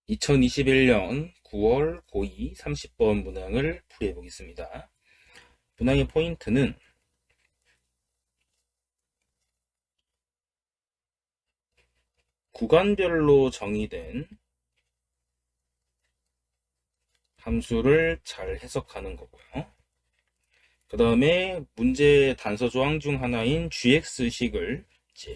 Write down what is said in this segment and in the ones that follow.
2021년 9월 고2 30번 문항을 풀이해 보겠습니다. 문항의 포인트는 구간별로 정의된 함수를 잘 해석하는 거고요. 그 다음에 문제 단서 조항 중 하나인 gx식을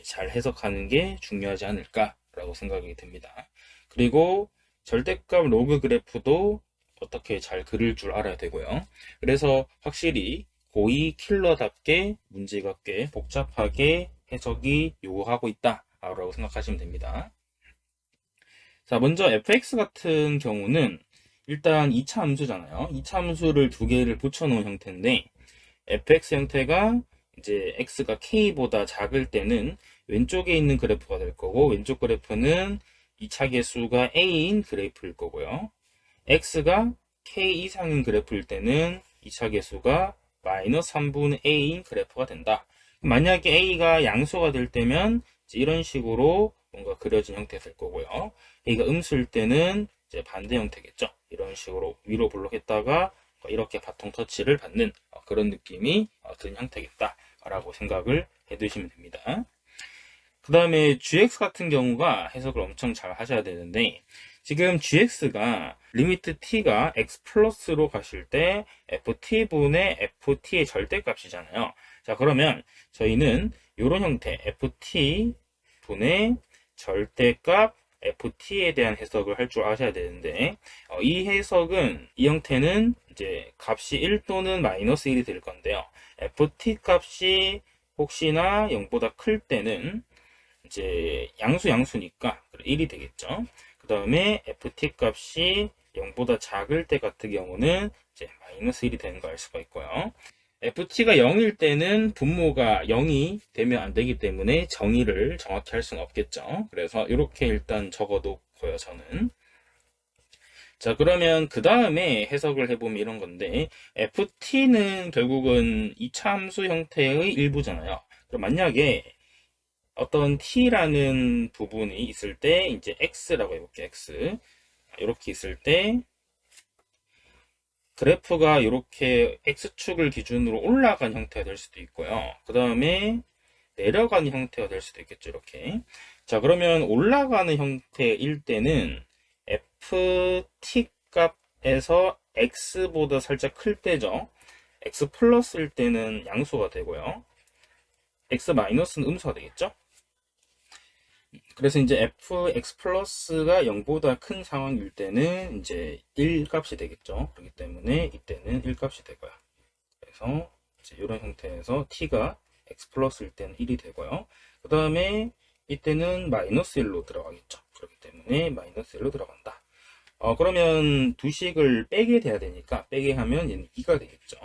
잘 해석하는 게 중요하지 않을까라고 생각이 듭니다. 그리고 절대값 로그 그래프도 어떻게 잘 그릴 줄 알아야 되고요. 그래서 확실히 고2 킬러답게 문제가 꽤 복잡하게 해석이 요구하고 있다라고 생각하시면 됩니다. 자, 먼저 fx 같은 경우는 일단 2차 함수잖아요. 2차 함수를 두 개를 붙여놓은 형태인데 fx 형태가 이제 x가 k보다 작을 때는 왼쪽에 있는 그래프가 될 거고, 왼쪽 그래프는 2차 계수가 a인 그래프일 거고요. x가 k 이상인 그래프일 때는 2차 계수가 마이너스 3분의 a인 그래프가 된다. 만약에 a가 양수가 될 때면 이런 식으로 뭔가 그려진 형태가 될 거고요. a가 음수일 때는 이제 반대 형태겠죠. 이런 식으로 위로 블록했다가 이렇게 바통 터치를 받는 그런 느낌이 드는 형태겠다라고 생각을 해두시면 됩니다. 그 다음에 gx 같은 경우가 해석을 엄청 잘 하셔야 되는데, 지금 gx가 리미트 t가 x 플러스로 가실 때 ft분의 ft의 절대값이잖아요. 자, 그러면 저희는 이런 형태 ft분의 절대값 ft에 대한 해석을 할 줄 아셔야 되는데, 이 해석은, 이 형태는 이제 값이 1 또는 마이너스 1이 될 건데요. ft 값이 혹시나 0보다 클 때는 이제 양수니까 1이 되겠죠. 그 다음에 ft 값이 0보다 작을 때 같은 경우는 이제 마이너스 1이 되는 거 알 수가 있고요. ft가 0일 때는 분모가 0이 되면 안 되기 때문에 정의를 정확히 할 수는 없겠죠. 그래서 이렇게 일단 적어놓고요, 저는. 자, 그러면 그 다음에 해석을 해보면 이런 건데, ft는 결국은 2차 함수 형태의 일부잖아요. 그럼 만약에 어떤 t라는 부분이 있을 때, 이제 x라고 해볼게요, x. 이렇게 있을 때, 그래프가 이렇게 x축을 기준으로 올라간 형태가 될 수도 있고요. 그 다음에 내려가는 형태가 될 수도 있겠죠, 이렇게. 자, 그러면 올라가는 형태일 때는 ft 값에서 x보다 살짝 클 때죠. x 플러스일 때는 양수가 되고요. x 마이너스는 음수가 되겠죠. 그래서 이제 fx 플러스가 0보다 큰 상황일 때는 이제 1 값이 되겠죠. 그렇기 때문에 이때는 1 값이 되고요. 그래서 이제 이런 형태에서 t가 x 플러스일 때는 1이 되고요. 그 다음에 이때는 마이너스 1로 들어가겠죠. 그렇기 때문에 마이너스 1로 들어간다. 그러면 두 식을 빼게 돼야 되니까, 빼게 하면 얘는 2가 되겠죠.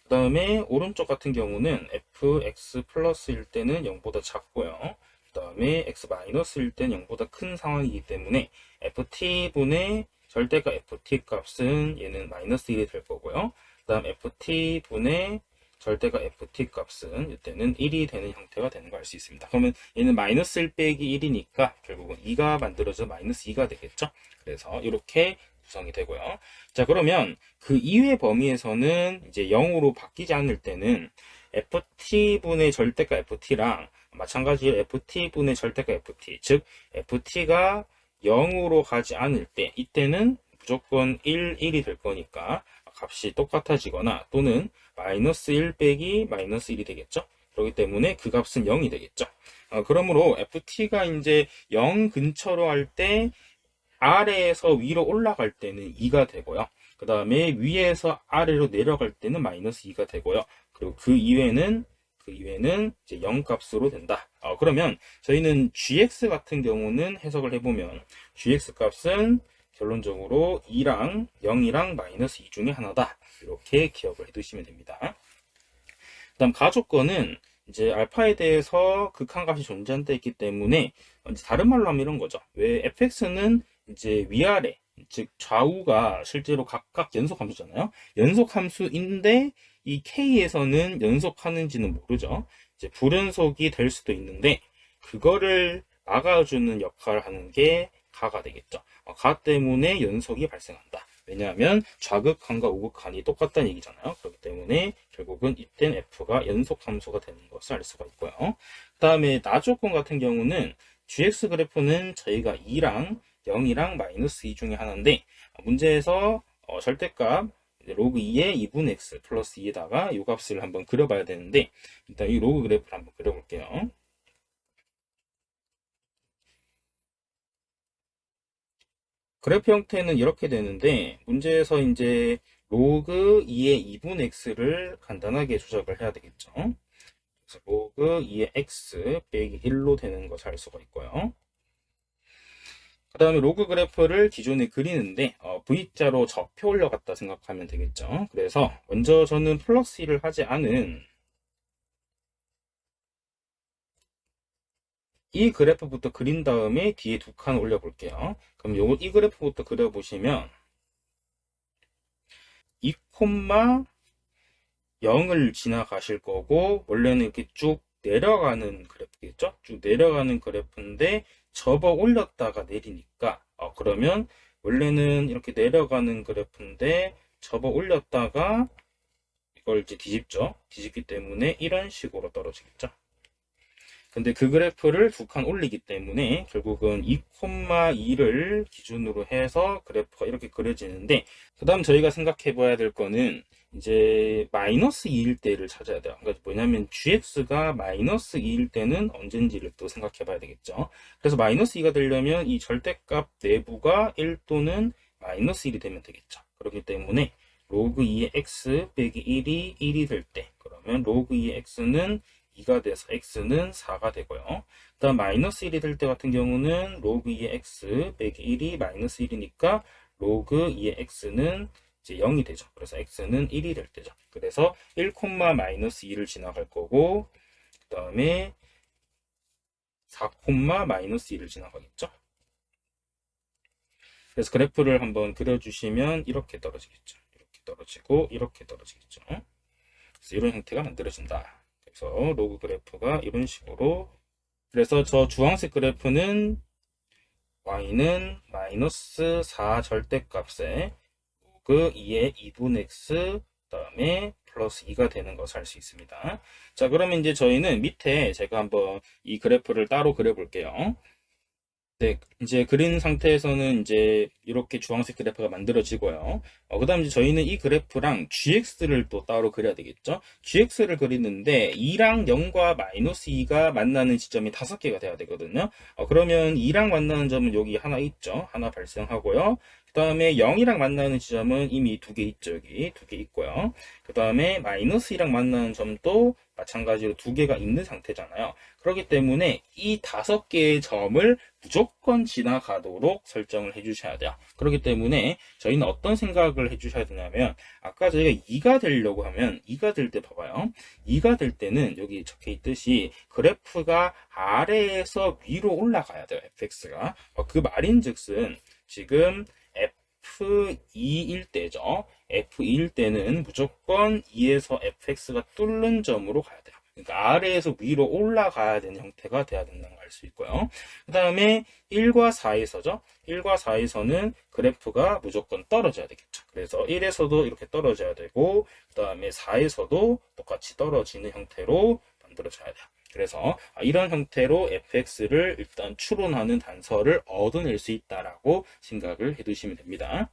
그 다음에 오른쪽 같은 경우는 fx 플러스일 때는 0보다 작고요. 그 다음에 x 마이너스일 때는 0보다 큰 상황이기 때문에 ft분의 절대값 ft 값은 얘는 마이너스 1이 될 거고요. 그 다음 ft분의 절대값 ft 값은 이때는 1이 되는 형태가 되는 걸 알 수 있습니다. 그러면 얘는 마이너스 1 빼기 1이니까 결국은 2가 만들어져 마이너스 2가 되겠죠. 그래서 이렇게 구성이 되고요. 자, 그러면 그 이외 범위에서는 이제 0으로 바뀌지 않을 때는 ft분의 절대값 ft랑 마찬가지로 ft분의 절대값 ft, 즉 ft가 0으로 가지 않을 때, 이때는 무조건 1이 될 거니까 값이 똑같아지거나 또는 마이너스 1 빼기 마이너스 1이 되겠죠. 그렇기 때문에 그 값은 0이 되겠죠. 그러므로 ft가 이제 0 근처로 할 때 아래에서 위로 올라갈 때는 2가 되고요. 그 다음에 위에서 아래로 내려갈 때는 마이너스 2가 되고요. 그리고 그 이외는 이제 0 값으로 된다. 그러면 저희는 gx 같은 경우는 해석을 해보면 gx 값은 결론적으로 2랑 0이랑 마이너스 2 중에 하나다. 이렇게 기억을 해두시면 됩니다. 그 다음 가조건은 이제 알파에 대해서 극한값이 존재한다 했기 때문에 이제 다른 말로 하면 이런 거죠. 왜 fx는 이제 위아래, 즉 좌우가 실제로 각각 연속함수잖아요. 연속함수인데 이 k에서는 연속하는지는 모르죠. 이제 불연속이 될 수도 있는데 그거를 막아주는 역할을 하는 게 가가 되겠죠. 가 때문에 연속이 발생한다. 왜냐하면 좌극한과 우극한이 똑같다는 얘기잖아요. 그렇기 때문에 결국은 이땐 f가 연속 함수가 되는 것을 알 수가 있고요. 그 다음에 나조건 같은 경우는 gx 그래프는 저희가 2랑 0이랑 마이너스 2 중에 하나인데 문제에서 절대값 로그 2의 2분의 x 플러스 2에다가 이 값을 한번 그려봐야 되는데 일단 이 로그 그래프를 한번 그려볼게요. 그래프 형태는 이렇게 되는데 문제에서 이제 로그 2의 2분의 x를 간단하게 조작을 해야 되겠죠. 그래서 로그 2의 x 빼기 1로 되는 것을 알 수가 있고요. 그 다음에 로그 그래프를 기존에 그리는데 V자로 접혀 올려갔다 생각하면 되겠죠. 그래서 먼저 저는 플러스 1을 하지 않은 이 그래프부터 그린 다음에 뒤에 두 칸 올려볼게요. 그럼 이 그래프부터 그려보시면 2, 0을 지나가실 거고 원래는 이렇게 쭉 내려가는 그래프겠죠? 쭉 내려가는 그래프인데 접어 올렸다가 내리니까 그러면 원래는 이렇게 내려가는 그래프인데 접어 올렸다가 이걸 이제 뒤집죠. 뒤집기 때문에 이런 식으로 떨어지겠죠. 근데 그 그래프를 두 칸 올리기 때문에 결국은 2,2를 기준으로 해서 그래프가 이렇게 그려지는데 그 다음 저희가 생각해 봐야 될 거는 이제 마이너스 2일 때를 찾아야 돼요. 그러니까 뭐냐면 gx가 마이너스 2일 때는 언젠지를 또 생각해 봐야 되겠죠. 그래서 마이너스 2가 되려면 이 절대값 내부가 1 또는 마이너스 1이 되면 되겠죠. 그렇기 때문에 로그 2의 x 빼기 1이 1이 될 때 그러면 로그 2의 x는 2가 돼서 x는 4가 되고요. 그 다음 마이너스 1이 될 때 같은 경우는 로그 2의 x 빼기 1이 마이너스 1이니까 로그 2의 x는 이제 0이 되죠. 그래서 x는 1이 될 때죠. 그래서 1, 마이너스 2를 지나갈 거고 그 다음에 4, 마이너스 2를 지나가겠죠. 그래서 그래프를 한번 그려주시면 이렇게 떨어지겠죠. 이렇게 떨어지고 이렇게 떨어지겠죠. 그래서 이런 형태가 만들어진다. 그래서 로그 그래프가 이런 식으로 그래서 저 주황색 그래프는 y는 마이너스 4 절대값에 로그 2의 2분의 x 그다음에 플러스 2가 되는 것을 알 수 있습니다. 자, 그러면 이제 저희는 밑에 제가 한번 이 그래프를 따로 그려볼게요. 네, 이제 그린 상태에서는 이제 이렇게 주황색 그래프가 만들어지고요. 그 다음 이제 저희는 이 그래프랑 gx를 또 따로 그려야 되겠죠. gx를 그리는데 2랑 0과 마이너스 2가 만나는 지점이 5개가 돼야 되거든요. 그러면 2랑 만나는 점은 여기 하나 있죠. 하나 발생하고요. 그 다음에 0이랑 만나는 지점은 이미 2개 있죠. 여기 2개 있고요. 그 다음에 마이너스 2랑 만나는 점도 마찬가지로 2개가 있는 상태잖아요. 그렇기 때문에 이 5개의 점을 무조건 지나가도록 설정을 해주셔야 돼요. 그렇기 때문에 저희는 어떤 생각을 해주셔야 되냐면 아까 저희가 2가 되려고 하면 2가 될 때 봐봐요. 2가 될 때는 여기 적혀 있듯이 그래프가 아래에서 위로 올라가야 돼요. fx가. 그 말인즉슨 지금 F2일 때죠. F2일 때는 무조건 2에서 fx가 뚫는 점으로 가야 돼요. 그러니까 아래에서 위로 올라가야 되는 형태가 돼야 된다는 걸 알 수 있고요. 그 다음에 1과 4에서죠. 1과 4에서는 그래프가 무조건 떨어져야 되겠죠. 그래서 1에서도 이렇게 떨어져야 되고 그 다음에 4에서도 똑같이 떨어지는 형태로 만들어져야 돼요. 그래서 이런 형태로 fx를 일단 추론하는 단서를 얻어낼 수 있다라고 생각을 해두시면 됩니다.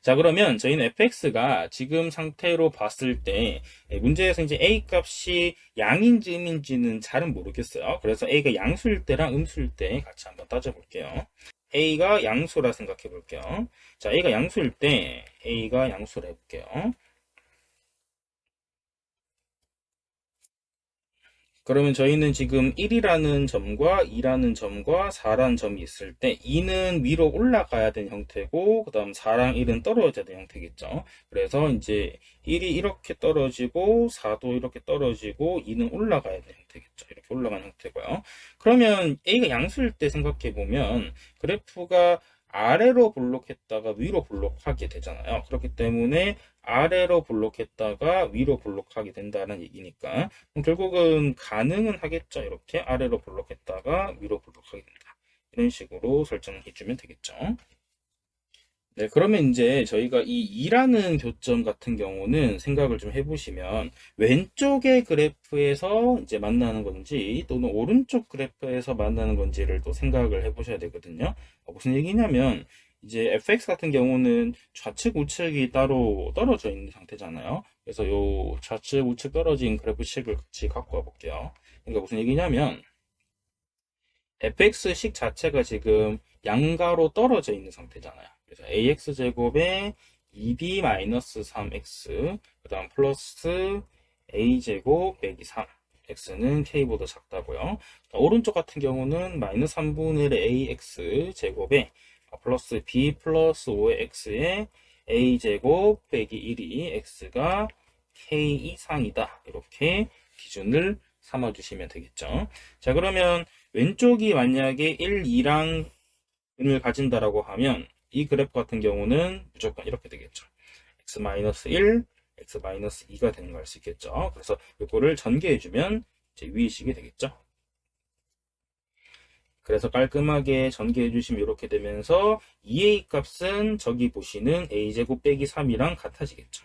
자, 그러면 저희는 fx가 지금 상태로 봤을 때 문제에서 이제 a 값이 양인지 음인지는 잘은 모르겠어요. 그래서 a가 양수일 때랑 음수일 때 같이 한번 따져볼게요. a가 양수라 생각해 볼게요. 자, a가 양수일 때 a가 양수라 해볼게요. 그러면 저희는 지금 1이라는 점과 2라는 점과 4라는 점이 있을 때 2는 위로 올라가야 되는 형태고 그 다음 4랑 1은 떨어져야 되는 형태겠죠. 그래서 이제 1이 이렇게 떨어지고 4도 이렇게 떨어지고 2는 올라가야 되는 형태겠죠. 이렇게 올라가는 형태고요. 그러면 A가 양수일 때 생각해 보면 그래프가 아래로 볼록했다가 위로 볼록하게 되잖아요. 그렇기 때문에 아래로 볼록했다가 위로 볼록하게 된다는 얘기니까 결국은 가능은 하겠죠. 이렇게 아래로 볼록했다가 위로 볼록하게 된다. 이런 식으로 설정해 주면 되겠죠. 네, 그러면 이제 저희가 이 2라는 교점 같은 경우는 생각을 좀 해보시면 왼쪽의 그래프에서 이제 만나는 건지 또는 오른쪽 그래프에서 만나는 건지를 또 생각을 해보셔야 되거든요. 무슨 얘기냐면 이제 fx 같은 경우는 좌측 우측이 따로 떨어져 있는 상태잖아요. 그래서 요 좌측 우측 떨어진 그래프식을 같이 갖고 와볼게요. 그러니까 무슨 얘기냐면 fx식 자체가 지금 양가로 떨어져 있는 상태잖아요. 그래서 ax제곱에 2b-3x 그 다음 플러스 a제곱 빼기 3 x는 k보다 작다고요. 오른쪽 같은 경우는 마이너스 3분의 1 ax 제곱에 플러스 b 플러스 5의 x에 a제곱 빼기 1이 x가 k 이상이다. 이렇게 기준을 삼아 주시면 되겠죠. 자, 그러면 왼쪽이 만약에 1, 2랑 을 가진다라고 하면 이 그래프 같은 경우는 무조건 이렇게 되겠죠. x-1, x-2가 되는 걸 알 수 있겠죠. 그래서 이거를 전개해주면 이제 위의식이 되겠죠. 그래서 깔끔하게 전개해주시면 이렇게 되면서 2a 값은 저기 보시는 a제곱 빼기 3이랑 같아지겠죠.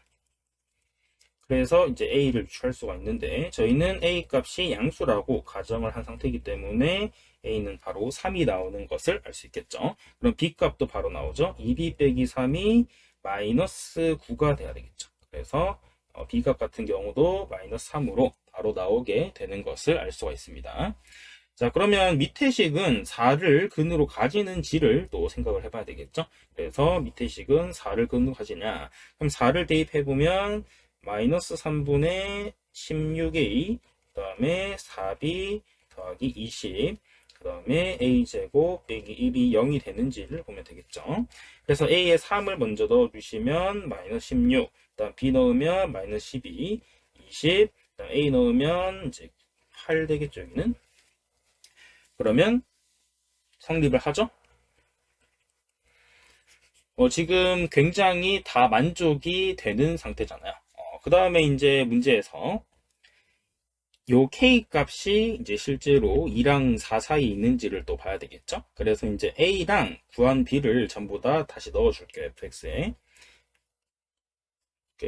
그래서 이제 a를 유추할 수가 있는데 저희는 a 값이 양수라고 가정을 한 상태이기 때문에 a는 바로 3이 나오는 것을 알 수 있겠죠. 그럼 b 값도 바로 나오죠. 2b 빼기 3이 마이너스 9가 돼야 되겠죠. 그래서 b 값 같은 경우도 마이너스 3으로 바로 나오게 되는 것을 알 수가 있습니다. 자, 그러면 밑에 식은 4를 근으로 가지는지를 또 생각을 해봐야 되겠죠. 그래서 밑에 식은 4를 근으로 가지냐. 그럼 4를 대입해보면 마이너스 3분의 16a, 그 다음에 4b 더하기 20, 그 다음에 a제곱 빼기 1이 0이 되는지를 보면 되겠죠. 그래서 a에 3을 먼저 넣어주시면 마이너스 16, 그 다음 b 넣으면 마이너스 12, 20, 그 다음 a 넣으면 이제 8 되겠죠, 여기는. 그러면 성립을 하죠. 지금 굉장히 다 만족이 되는 상태잖아요. 그 다음에 이제 문제에서 요 k 값이 이제 실제로 2랑 4 사이에 있는지를 또 봐야 되겠죠. 그래서 이제 a랑 구한 b를 전부 다 다시 넣어줄게요. fx에.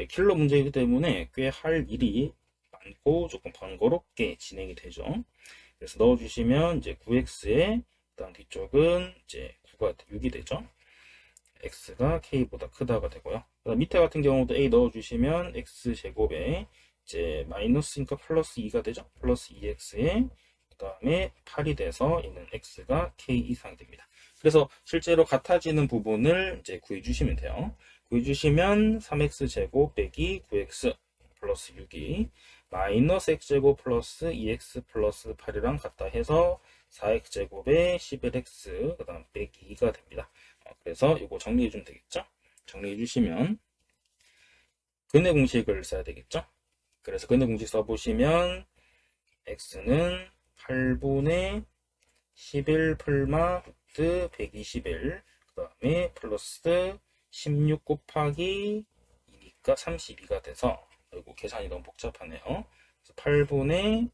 킬러 문제이기 때문에 꽤 할 일이 많고 조금 번거롭게 진행이 되죠. 그래서 넣어주시면 이제 9x에 그다음 뒤쪽은 이제 9가 6이 되죠. x가 k보다 크다가 되고요. 그다음 밑에 같은 경우도 a 넣어주시면 x 제곱에 이제 마이너스니까 플러스 2가 되죠. 플러스 2x에 그 다음에 8이 돼서 있는 x가 k 이상이 됩니다. 그래서 실제로 같아지는 부분을 이제 구해주시면 돼요. 구해주시면 3x 제곱 빼기 9x 플러스 6이 마이너스 x제곱 플러스 2x 플러스 8이랑 같다 해서 4x제곱에 11x 그 다음 빼기 2가 됩니다. 그래서 이거 정리해주면 되겠죠. 정리해주시면 근의 공식을 써야 되겠죠. 그래서 근의 공식 써보시면 x는 8분의 11 풀마 루트 121 그 다음에 플러스 16 곱하기 2니까 32가 돼서 이거 계산이 너무 복잡하네요. 그래서 8분의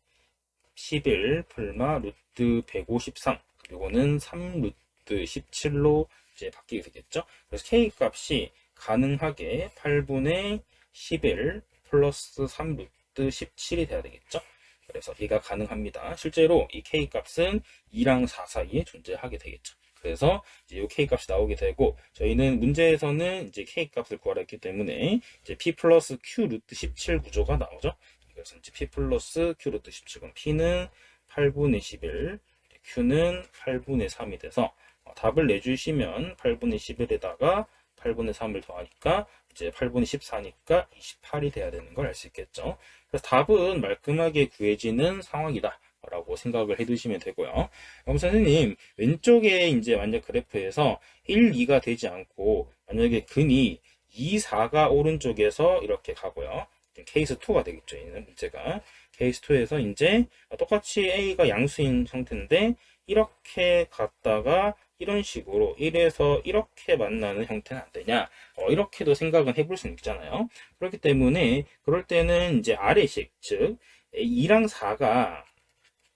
11 풀마 루트 153 그리고는 3 루트 17로 이제 바뀌게 되겠죠. 그래서 k 값이 가능하게 8분의 11 플러스 3 루트 17이 돼야 되겠죠. 그래서 얘가 가능합니다. 실제로 이 k 값은 2랑 4 사이에 존재하게 되겠죠. 그래서 이제 이 k 값이 나오게 되고 저희는 문제에서는 이제 k 값을 구하라 했기 때문에 이제 p 플러스 q 루트 17 구조가 나오죠. 그래서 이제 p 플러스 q 루트 17, 그럼 p는 8분의 11, q는 8분의 3이 돼서 답을 내주시면 8분의 11에다가 8분의 3을 더하니까 이제 8분의 14니까 28이 돼야 되는 걸 알 수 있겠죠. 그래서 답은 말끔하게 구해지는 상황이다 라고 생각을 해두시면 되고요. 그럼 선생님 왼쪽에 이제 만약 그래프에서 1, 2가 되지 않고 만약에 근이 2, 4가 오른쪽에서 이렇게 가고요. 케이스 2가 되겠죠. 얘는 문제가 케이스 2에서 이제 똑같이 A가 양수인 상태인데 이렇게 갔다가 이런 식으로 1에서 이렇게 만나는 형태는 안 되냐? 이렇게도 생각은 해볼 수 있잖아요. 그렇기 때문에 그럴 때는 이제 아래식, 즉 2랑 4가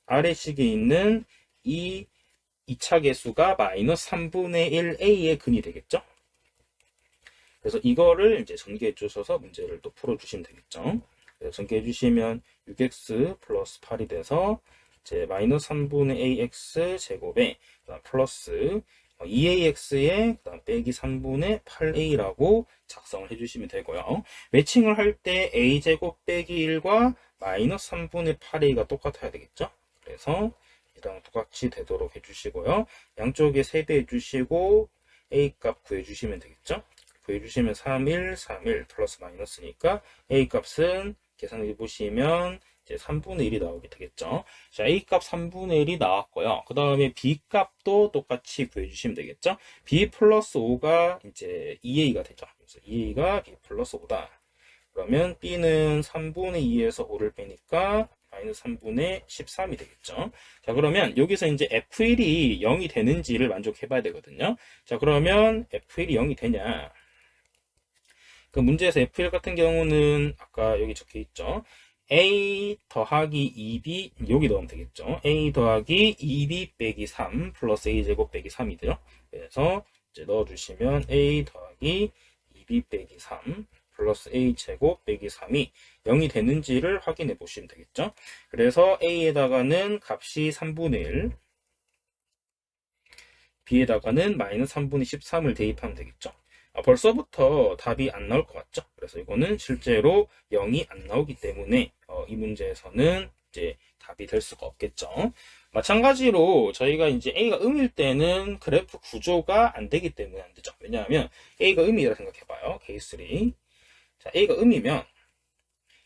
아래식에 있는 이 2차 계수가 마이너스 3분의 1a의 근이 되겠죠. 그래서 이거를 이제 전개해 주셔서 문제를 또 풀어주시면 되겠죠. 그래서 전개해 주시면 6x 플러스 8이 돼서 이제 마이너스 3분의 ax 제곱에 그다음 플러스 2ax에 그다음 빼기 3분의 8a라고 작성을 해주시면 되고요. 매칭을 할 때 a제곱 빼기 1과 마이너스 3분의 8a가 똑같아야 되겠죠. 그래서 이랑 똑같이 되도록 해주시고요. 양쪽에 세배해 주시고 a 값 구해주시면 되겠죠. 구해주시면 31, 31 플러스 마이너스니까 a 값은 계산해 보시면 이제 3분의 1이 나오게 되겠죠. 자, a 값 3분의 1이 나왔고요. 그 다음에 b 값도 똑같이 구해주시면 되겠죠. b 플러스 5가 이제 2a가 되죠. 그래서 2a가 b 플러스 5다. 그러면 b는 3분의 2에서 5를 빼니까 마이너스 3분의 13이 되겠죠. 자, 그러면 여기서 이제 f1이 0이 되는지를 만족해 봐야 되거든요. 자, 그러면 f1이 0이 되냐? 그 문제에서 f1 같은 경우는 아까 여기 적혀 있죠. a 더하기 2b 여기 넣으면 되겠죠. a 더하기 2b 빼기 3 플러스 a 제곱 빼기 3이 돼요. 그래서 이제 넣어주시면 a 더하기 2b 빼기 3 플러스 a 제곱 빼기 3이 0이 되는지를 확인해 보시면 되겠죠. 그래서 a에다가는 값이 3분의 1, b에다가는 마이너스 3분의 13을 대입하면 되겠죠. 벌써부터 답이 안 나올 것 같죠? 그래서 이거는 실제로 0이 안 나오기 때문에 이 문제에서는 이제 답이 될 수가 없겠죠. 마찬가지로 저희가 이제 A가 음일 때는 그래프 구조가 안 되기 때문에 안 되죠. 왜냐하면 A가 음이라 생각해봐요. 케이스 3. 자, A가 음이면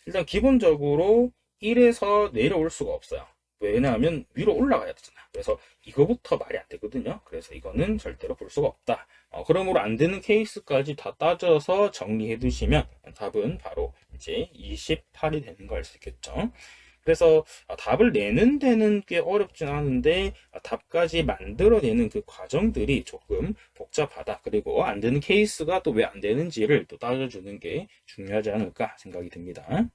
일단 기본적으로 1에서 내려올 수가 없어요. 왜냐하면 위로 올라가야 되잖아. 그래서 이거부터 말이 안 되거든요. 그래서 이거는 절대로 볼 수가 없다. 그러므로 안 되는 케이스까지 다 따져서 정리해 두시면 답은 바로 이제 28이 되는 걸 알 수 있겠죠. 그래서 답을 내는 데는 꽤 어렵진 않은데 답까지 만들어내는 그 과정들이 조금 복잡하다. 그리고 안 되는 케이스가 또 왜 안 되는지를 또 따져주는 게 중요하지 않을까 생각이 듭니다.